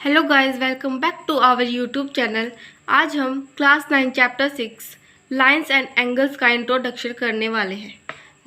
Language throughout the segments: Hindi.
Hello guys, welcome back to our YouTube channel. आज हम class 9 chapter 6 lines and angles का इंट्रोडक्शन करने वाले हैं।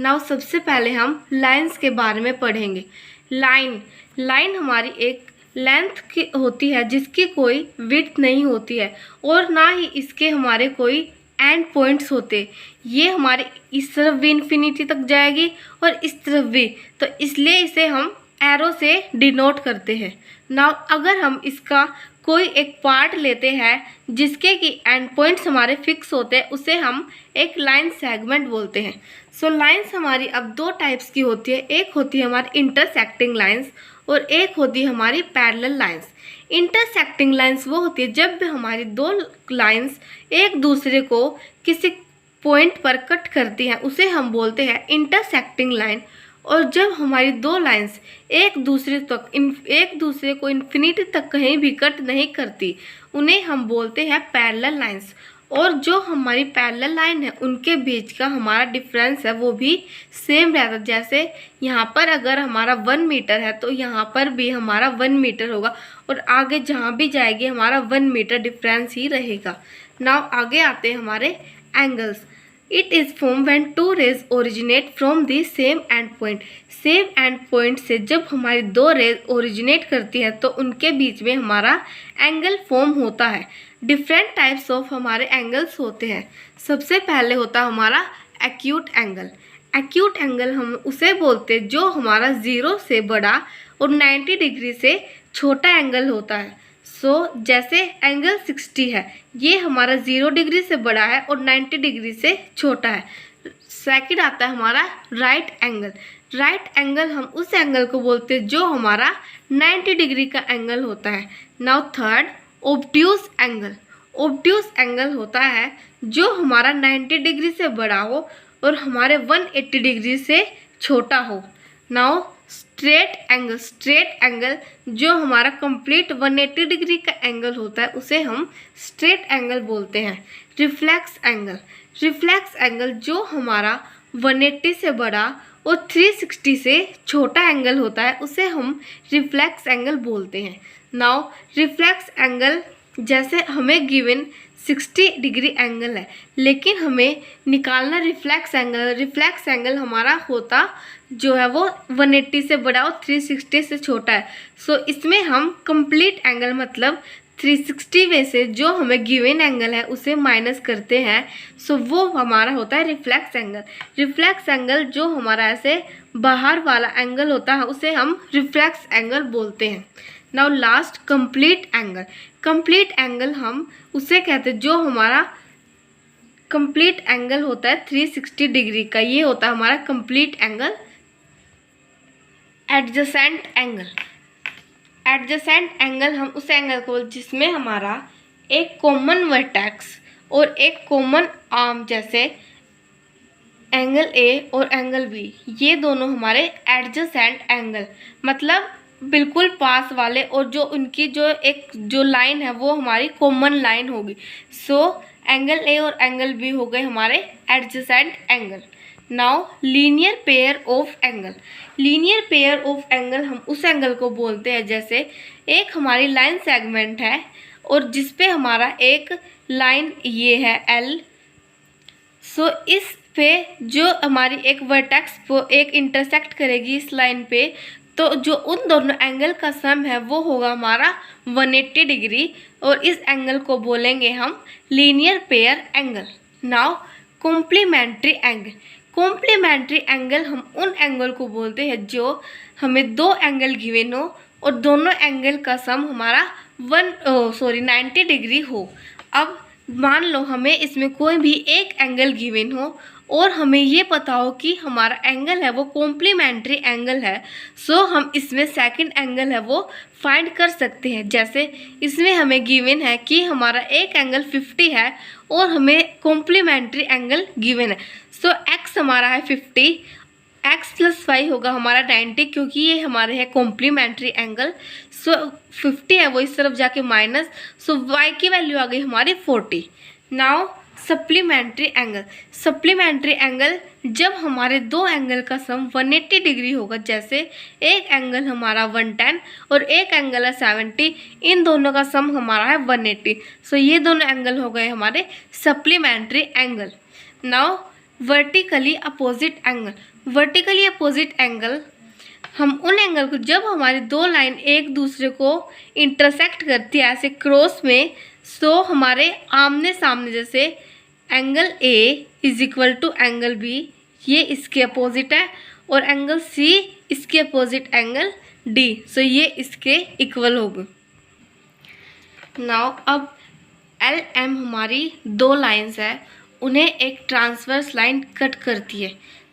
नाउ सबसे पहले हम लाइंस के बारे में पढ़ेंगे। लाइन हमारी एक लेंथ की होती है जिसकी कोई विड्थ नहीं होती है और ना ही इसके हमारे कोई एंड पॉइंट्स होते। ये हमारे इस तरफ भी इन्फिनिटी तक जाएगी और इस तरफ भी, तो इसलिए इसे हम एरो से डिनोट करते हैं। नाउ अगर हम इसका कोई एक पार्ट लेते हैं जिसके कि एंड पॉइंट्स हमारे फिक्स होते हैं, उसे हम एक लाइन सेगमेंट बोलते हैं। सो लाइंस हमारी अब दो टाइप्स की होती है। एक होती है हमारी इंटरसेक्टिंग लाइंस और एक होती है हमारी पैरेलल लाइंस। इंटरसेक्टिंग लाइंस वो होती है जब भी हमारी दो लाइंस एक दूसरे को किसी पॉइंट पर कट करती हैं, उसे हम बोलते हैं इंटरसेक्टिंग लाइन। और जब हमारी दो लाइंस एक दूसरे को इन्फिनिटी तक कहीं भी कट नहीं करती, उन्हें हम बोलते हैं पैरेलल लाइंस। और जो हमारी पैरेलल लाइन है उनके बीच का हमारा डिफरेंस है वो भी सेम रहता है। जैसे यहाँ पर अगर हमारा 1 मीटर है तो यहाँ पर भी हमारा 1 मीटर होगा और आगे जहाँ भी जाएगी हमारा 1 मीटर डिफरेंस ही रहेगा। नाउ आगे आते हैं हमारे angles. It is formed when two rays originate from the same endpoint। Same and point से जब हमारी दो रेज ओरिजिनेट करती है तो उनके बीच में हमारा एंगल फॉर्म होता है। डिफरेंट टाइप्स ऑफ हमारे एंगल्स होते हैं। सबसे पहले होता है हमारा एक्यूट एंगल। एक्यूट एंगल हम उसे बोलते हैं जो हमारा 0 से बड़ा और 90 डिग्री से छोटा एंगल होता है। जैसे एंगल 60 है, ये हमारा 0 डिग्री से बड़ा है और 90 डिग्री से छोटा है। सेकंड आता है हमारा राइट एंगल। राइट एंगल हम उस एंगल को बोलते हैं जो हमारा 90 डिग्री का एंगल होता है। Now third, obtuse angle. Obtuse angle होता है जो हमारा 90 डिग्री से बड़ा हो और हमारे 180 डिग्री से छोटा हो। नाउ स्ट्रेट एंगल जो हमारा कंप्लीट 180 डिग्री का एंगल होता है उसे हम स्ट्रेट एंगल बोलते हैं। रिफ्लेक्स एंगल जो हमारा 180 से बड़ा और 360 से छोटा एंगल होता है उसे हम रिफ्लेक्स एंगल बोलते हैं। नाउ रिफ्लेक्स एंगल जैसे हमें गिवन 60 डिग्री एंगल है लेकिन हमें निकालना रिफ्लेक्स एंगल हमारा होता जो है वो 180 से बड़ा और 360 से छोटा है। इसमें हम कंप्लीट एंगल मतलब 360 में से जो हमें गिवन एंगल है उसे माइनस करते हैं। वो हमारा होता है रिफ्लेक्स एंगल जो हमारा ऐसे बाहर वाला एंगल होता है उसे हम रिफ्लेक्स एंगल बोलते हैं। नाउ लास्ट, कंप्लीट एंगल हम उसे कहते हैं जो हमारा कंप्लीट एंगल होता है 360 डिग्री का, ये होता है हमारा कंप्लीट एंगल। एडजेसेंट एंगल हम उस एंगल को जिसमें हमारा एक कॉमन वर्टेक्स और एक कॉमन आर्म जैसे एंगल ए और एंगल बी, ये दोनों हमारे एडजेसेंट एंगल मतलब बिल्कुल पास वाले, और जो उनकी जो लाइन है वो हमारी कॉमन लाइन होगी। एंगल ए और एंगल बी हो गए हमारे adjacent angle. Now linear pair of angle हम उस एंगल को बोलते हैं जैसे एक हमारी लाइन सेगमेंट है और जिस पे हमारा एक लाइन ये है L। इस पे जो हमारी एक वर्टेक्स एक इंटरसेक्ट करेगी इस लाइन पे, तो जो उन दोनों एंगल का सम है वो होगा हमारा 180 डिग्री और इस एंगल को बोलेंगे हम linear pair angle. Now complementary angle हम उन एंगल को बोलते हैं जो हमें दो एंगल गिवन हो और दोनों एंगल का सम हमारा 90 डिग्री हो। अब मान लो हमें इसमें कोई भी एक एंगल गिवन हो और हमें ये पता हो कि हमारा एंगल है वो कॉम्प्लीमेंट्री एंगल है, हम इसमें सेकंड एंगल है वो फाइंड कर सकते हैं। जैसे इसमें हमें गिवन है कि हमारा एक एंगल 50 है और हमें कॉम्प्लीमेंट्री एंगल गिवन है। x हमारा है 50, x + 5 होगा हमारा 90 क्योंकि ये हमारे है कॉम्प्लीमेंट्री एंगल। 50 है वो इस तरफ जाके माइनस, y की वैल्यू आ गई हमारी 40। Now supplementary angle. Supplementary angle जब हमारे दो एंगल का सम 180 डिग्री होगा, जैसे एक एंगल हमारा 110 और एक एंगल है 70, इन दोनों का सम हमारा है 180। सो ये दोनों एंगल हो गए हमारे supplementary angle. Now vertically opposite angle. Vertically opposite angle, हम उन एंगल को जब हमारी दो लाइन एक दूसरे को इंटरसेक्ट करती है ऐसे क्रॉस में, सो हमारे आमने सामने, जैसे angle A is equal to angle B, ये इसके अपोजिट है, और एंगल सी इसके अपोजिट एंगल डी, सो ये इसके इक्वल होगा। नाउ अब एल एम हमारी दो लाइंस है, उन्हें एक ट्रांसवर्स लाइन कट करती है।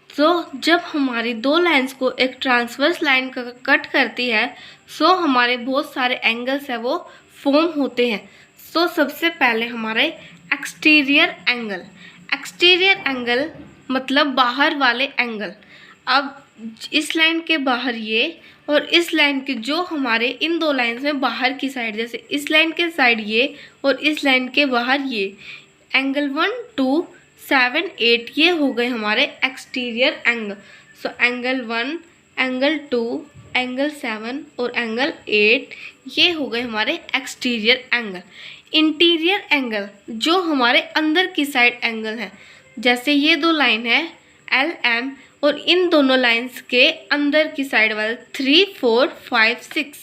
तो जब हमारी दो लाइंस को एक ट्रांसवर्स लाइन कट करती है, सो हमारे बहुत सारे एंगल्स है वो फॉर्म होते हैं। सो सबसे पहले हमारे एक्सटीरियर एंगल। एक्सटीरियर एंगल मतलब बाहर वाले एंगल। अब इस लाइन के बाहर ये और इस लाइन के जो हमारे इन दो लाइंस में बाहर की साइड, जैसे इस लाइन के साइड ये और इस लाइन के बाहर ये, एंगल 1 2 7 8 ये हो गए हमारे एक्सटीरियर एंगल। सो एंगल 1, एंगल 2, एंगल 7 और एंगल 8 ये हो गए हमारे एक्सटीरियर एंगल। इंटीरियर एंगल जो हमारे अंदर की साइड एंगल है, जैसे ये दो लाइन है एल एम और इन दोनों लाइंस के अंदर की साइड वाले 3 4 5 6,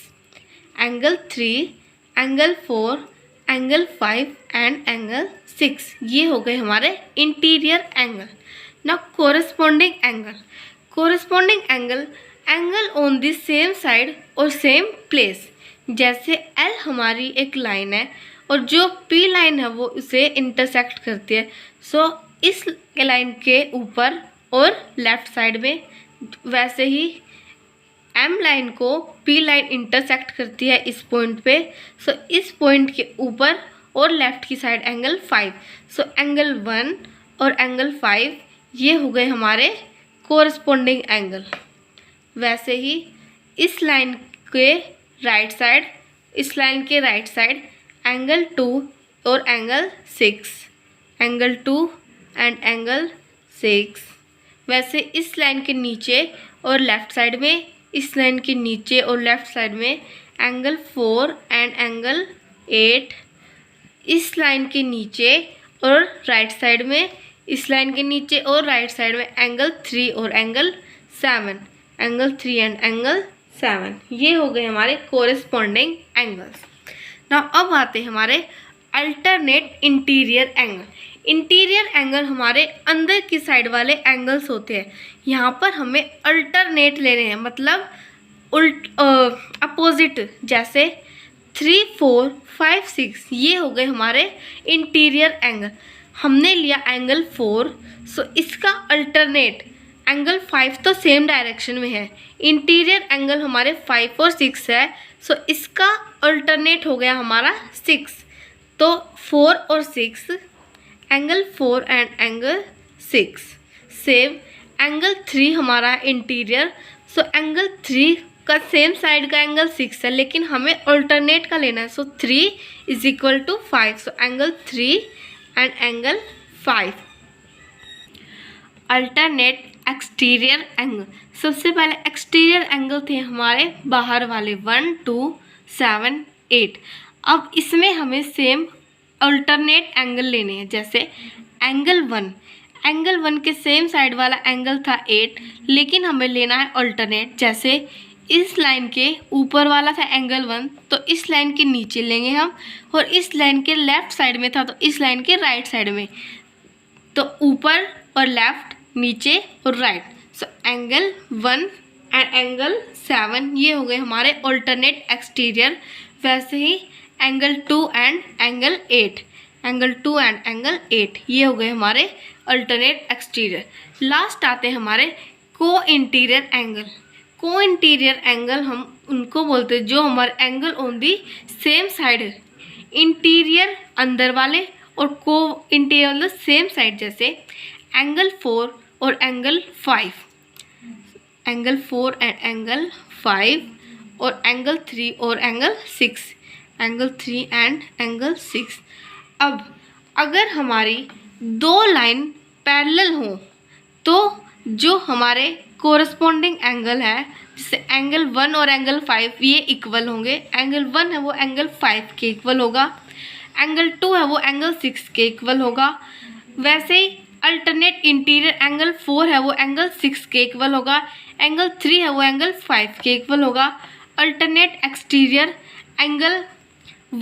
angle 3, angle 4, angle 5 and angle 6 ये हो गए हमारे interior angle. Now corresponding angle. Corresponding angle, angle on the same side और सेम प्लेस। जैसे एल हमारी एक लाइन है और जो पी लाइन है वो उसे इंटरसेक्ट करती है, सो इस लाइन के ऊपर और लेफ्ट साइड में, वैसे ही एम लाइन को पी लाइन इंटरसेक्ट करती है इस पॉइंट पे, सो इस पॉइंट के ऊपर और लेफ्ट की साइड एंगल 5। सो एंगल 1 और एंगल 5 ये हो गए हमारे कोरस्पॉन्डिंग एंगल। वैसे ही इस लाइन के राइट साइड, इस लाइन के राइट साइड एंगल 2 और एंगल 6, एंगल 2 एंड एंगल 6। वैसे इस लाइन के नीचे और लेफ्ट साइड में, इस लाइन के नीचे और लेफ्ट साइड में एंगल 4 एंड एंगल 8, इस लाइन के नीचे और राइट साइड में, इस लाइन के नीचे और राइट साइड में एंगल 3 और एंगल 7, एंगल 3 एंड एंगल 7 ये हो गए हमारे कोरस्पॉन्डिंग एंगल्स। नाउ अब आते हैं हमारे alternate interior angle. Interior angle हमारे अंदर की साइड वाले एंगल्स होते हैं। यहाँ पर हमें अल्टरनेट लेने हैं, मतलब अपोजिट, जैसे 3 4 5 6 ये हो गए हमारे इंटीरियर एंगल। हमने लिया एंगल 4, सो इसका अल्टरनेट एंगल 5 तो सेम डायरेक्शन में है, इंटीरियर एंगल हमारे 5 और 6 है, सो इसका अल्टरनेट हो गया हमारा 6। तो 4 और 6, angle 4 and angle 6 same. Angle 3 हमारा इंटीरियर, सो एंगल 3 का सेम साइड का एंगल 6 है, लेकिन हमें अल्टरनेट का लेना है, so 3 is equal to 5, so angle 3 and angle 5। Alternate exterior angle. सबसे पहले एक्सटीरियर एंगल थे हमारे बाहर वाले 1 2 7 8। अब इसमें हमें सेम अल्टरनेट एंगल लेने हैं, जैसे एंगल 1, एंगल 1 के सेम साइड वाला एंगल था 8, लेकिन हमें लेना है अल्टरनेट। जैसे इस लाइन के ऊपर वाला था एंगल 1, तो इस लाइन के नीचे लेंगे हम, और इस लाइन के लेफ्ट साइड में था तो इस लाइन के राइट साइड में, तो ऊपर और लेफ्ट, नीचे और right. So angle 1 and angle 7 ये हो गए हमारे अल्टरनेट एक्सटीरियर। वैसे ही angle 2 and angle 8, angle 2 and angle 8 ये हो गए हमारे अल्टरनेट एक्सटीरियर। लास्ट आते हैं हमारे को इंटीरियर एंगल। को इंटीरियर एंगल हम उनको बोलते हैं जो हमारे angle on the same side है, इंटीरियर अंदर वाले और को इंटीरियर मतलब सेम साइड, जैसे एंगल 4 और एंगल 5, एंगल 4 एंड एंगल 5 और एंगल 3 और एंगल 6, एंगल 3 एंड एंगल 6। अब अगर हमारी दो लाइन पैरेलल हों तो जो हमारे कोरस्पॉन्डिंग एंगल है, जैसे एंगल 1 और एंगल 5 ये इक्वल होंगे। एंगल 1 है वो एंगल 5 के इक्वल होगा, एंगल 2 है वो एंगल 6 के इक्वल होगा। वैसे ही अल्टरनेट इंटीरियर एंगल 4 है वो एंगल 6 के इक्वल होगा, एंगल 3 है वो एंगल 5 के इक्वल होगा। अल्टरनेट एक्सटीरियर एंगल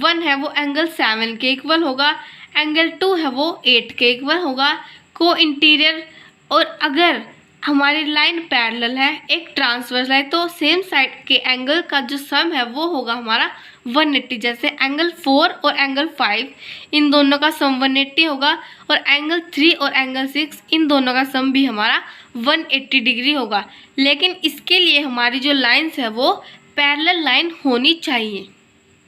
1 है वो एंगल 7 के इक्वल होगा, एंगल 2 है वो 8 के इक्वल होगा। को इंटीरियर, और अगर हमारी लाइन पैरेलल है एक ट्रांसवर्स लाइन, तो सेम साइड के एंगल का जो सम है वो होगा हमारा 180। जैसे एंगल 4 और एंगल 5 इन दोनों का सम 180 होगा, और एंगल 3 और एंगल 6 इन दोनों का सम भी हमारा 180 डिग्री होगा। लेकिन इसके लिए हमारी जो लाइन्स है वो पैरेलल लाइन होनी चाहिए।